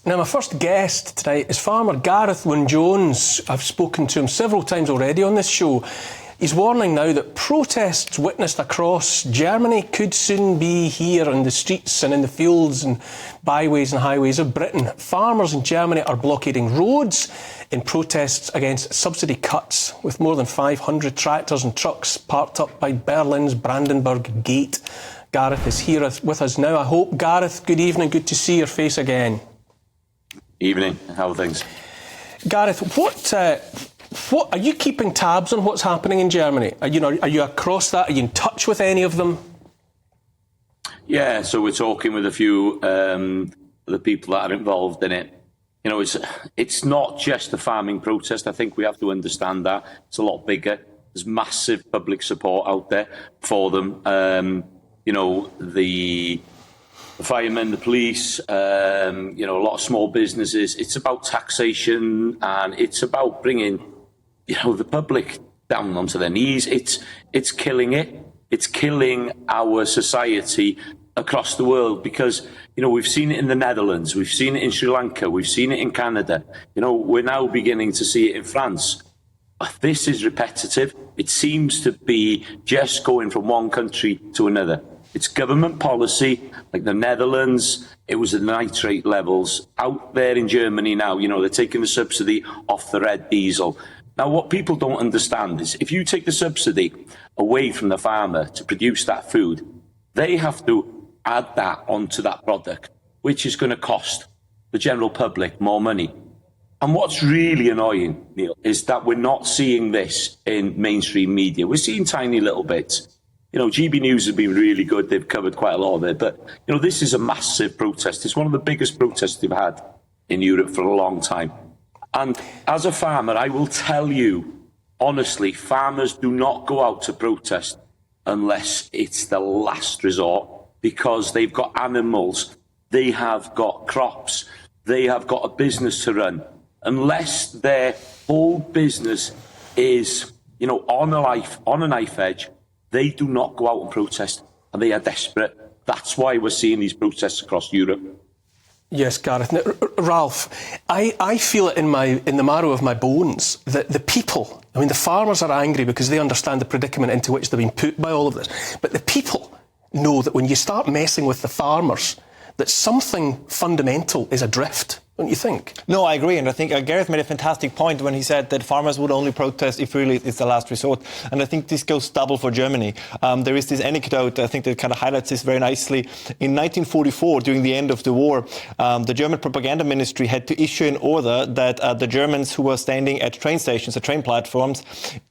Now, my first guest tonight is farmer Gareth Wyn Jones. I've spoken to him several times already on this show. He's warning now that protests witnessed across Germany could soon be here in the streets and in the fields and byways and highways of Britain. Farmers in Germany are blockading roads in protests against subsidy cuts, with more than 500 tractors and trucks parked up by Berlin's Brandenburg Gate. Gareth is here with us now, I hope. Gareth, good evening, good to see your face again. Evening, how are things? Gareth, what are you keeping tabs on what's happening in Germany? Are you across that? Are you in touch with any of them? Yeah, so we're talking with a few of the people that are involved in it. You know, it's not just a farming protest. I think we have to understand that. It's a lot bigger. There's massive public support out there for them. The firemen, the police, a lot of small businesses. It's about taxation and it's about bringing, the public down onto their knees. It's killing it. It's killing our society across the world because, we've seen it in the Netherlands, we've seen it in Sri Lanka, we've seen it in Canada. We're now beginning to see it in France. This is repetitive. It seems to be just going from one country to another. It's government policy, like the Netherlands, it was the nitrate levels. Out there in Germany now, they're taking the subsidy off the red diesel. Now, what people don't understand is if you take the subsidy away from the farmer to produce that food, they have to add that onto that product, which is going to cost the general public more money. And what's really annoying, Neil, is that we're not seeing this in mainstream media. We're seeing tiny little bits. GB News has been really good. They've covered quite a lot of it. But, this is a massive protest. It's one of the biggest protests they've had in Europe for a long time. And as a farmer, I will tell you, honestly, farmers do not go out to protest unless it's the last resort because they've got animals, they have got crops, they have got a business to run. Unless their whole business is, on a knife edge, they do not go out and protest, and they are desperate. That's why we're seeing these protests across Europe. Yes, Gareth. Now, Ralph, I feel it in the marrow of my bones that the people, the farmers are angry because they understand the predicament into which they've been put by all of this. But the people know that when you start messing with the farmers, that something fundamental is adrift. Don't you think? No, I agree. And I think Gareth made a fantastic point when he said that farmers would only protest if really it's the last resort. And I think this goes double for Germany. There is this anecdote, I think, that kind of highlights this very nicely. In 1944, during the end of the war, the German propaganda ministry had to issue an order that the Germans who were standing at train stations, at train platforms,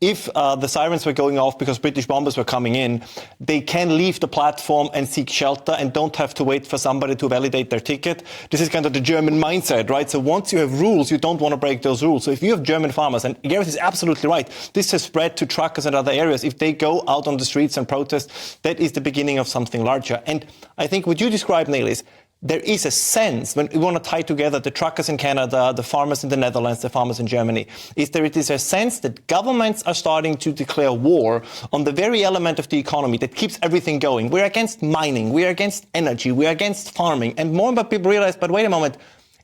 if the sirens were going off because British bombers were coming in, they can leave the platform and seek shelter and don't have to wait for somebody to validate their ticket. This is kind of the German mindset. Right? So once you have rules, you don't want to break those rules. So if you have German farmers, and Gareth is absolutely right, this has spread to truckers and other areas. If they go out on the streets and protest, that is the beginning of something larger. And I think what you describe, Neil, is there is a sense, when we want to tie together the truckers in Canada, the farmers in the Netherlands, the farmers in Germany, it is a sense that governments are starting to declare war on the very element of the economy that keeps everything going. We're against mining, we're against energy, we're against farming. And more and more people realize, but wait a moment,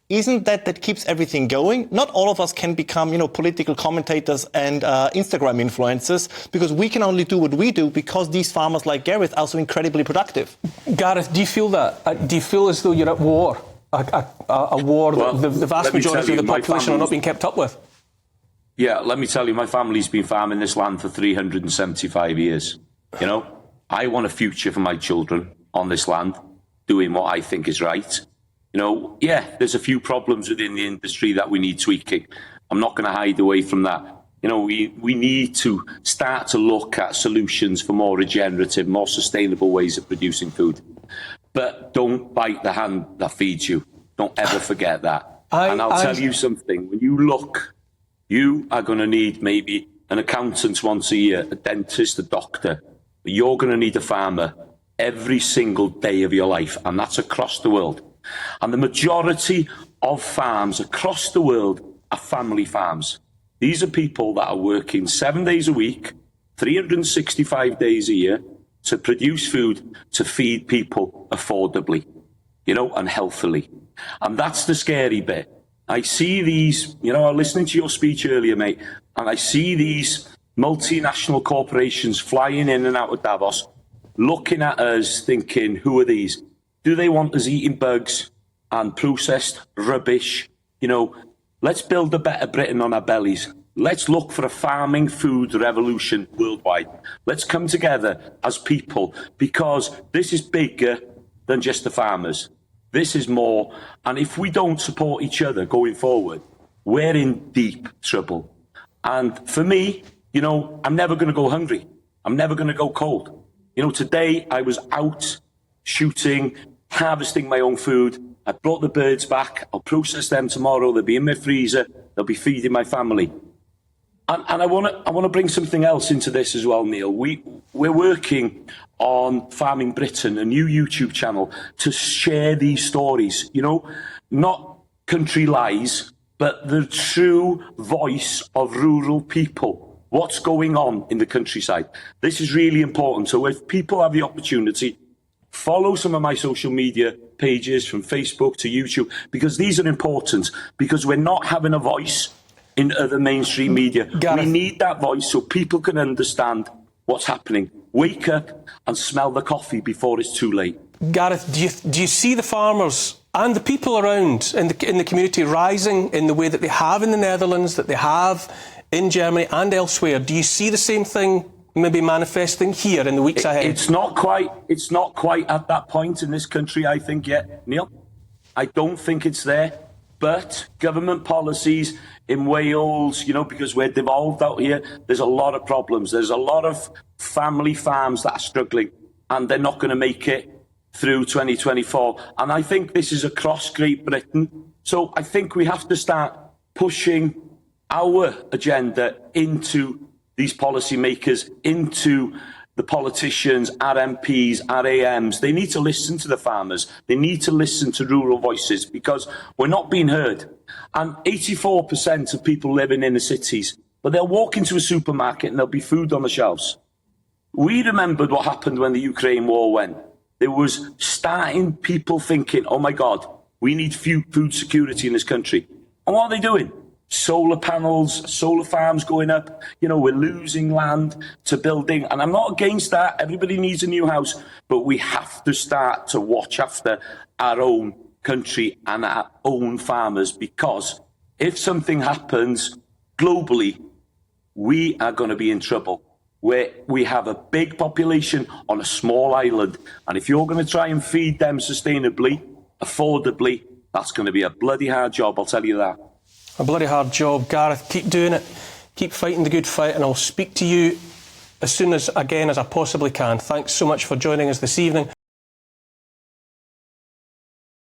isn't that keeps everything going? Not all of us can become, political commentators and Instagram influencers because we can only do what we do because these farmers like Gareth are so incredibly productive. Gareth, do you feel that? Do you feel as though you're at war? A war that the vast majority of the population are not being kept up with? Yeah, let me tell you, my family's been farming this land for 375 years. I want a future for my children on this land, doing what I think is right. There's a few problems within the industry that we need tweaking. I'm not going to hide away from that. We need to start to look at solutions for more regenerative, more sustainable ways of producing food. But don't bite the hand that feeds you. Don't ever forget that. And I'll tell you something. When you look, you are going to need maybe an accountant once a year, a dentist, a doctor. But you're going to need a farmer every single day of your life. And that's across the world. And the majority of farms across the world are family farms. These are people that are working 7 days a week, 365 days a year to produce food to feed people affordably. and healthily. And that's the scary bit. I see these, listening to your speech earlier, mate, and I see these multinational corporations flying in and out of Davos, looking at us thinking, who are these? Do they want us eating bugs and processed rubbish? Let's build a better Britain on our bellies. Let's look for a farming food revolution worldwide. Let's come together as people, because this is bigger than just the farmers. This is more. And if we don't support each other going forward, we're in deep trouble. And for me, I'm never going to go hungry. I'm never going to go cold. Today I was out shooting, harvesting my own food. I brought the birds back. I'll process them tomorrow. They'll be in my freezer. They'll be feeding my family. And I want to bring something else into this as well, Neil. We're working on Farming Britain, a new YouTube channel, to share these stories. Not country lies, but the true voice of rural people. What's going on in the countryside? This is really important. So if people have the opportunity, follow some of my social media pages from Facebook to YouTube, because these are important, because we're not having a voice in other mainstream media. Gareth, we need that voice so people can understand what's happening. Wake up and smell the coffee before it's too late. Gareth, do you see the farmers and the people around in the community rising in the way that they have in the Netherlands, that they have in Germany and elsewhere? Do you see the same thing maybe manifesting here in the weeks ahead? It's not quite at that point in this country, I think, yet, Neil. I don't think it's there. But government policies in Wales, because we're devolved out here, there's a lot of problems. There's a lot of family farms that are struggling, and they're not going to make it through 2024. And I think this is across Great Britain. So I think we have to start pushing our agenda into these policymakers, into the politicians, our MPs, our AMs. They need to listen to the farmers. They need to listen to rural voices, because we're not being heard. And 84% of people live in inner cities, but they'll walk into a supermarket and there'll be food on the shelves. We remembered what happened when the Ukraine war went. There was starting people thinking, oh my God, we need food security in this country. And what are they doing? Solar panels, solar farms going up. We're losing land to building. And I'm not against that. Everybody needs a new house. But we have to start to watch after our own country and our own farmers, because if something happens globally, we are going to be in trouble. We have a big population on a small island. And if you're going to try and feed them sustainably, affordably, that's going to be a bloody hard job, I'll tell you that. A bloody hard job. Gareth, keep doing it. Keep fighting the good fight, and I'll speak to you as soon as I possibly can. Thanks so much for joining us this evening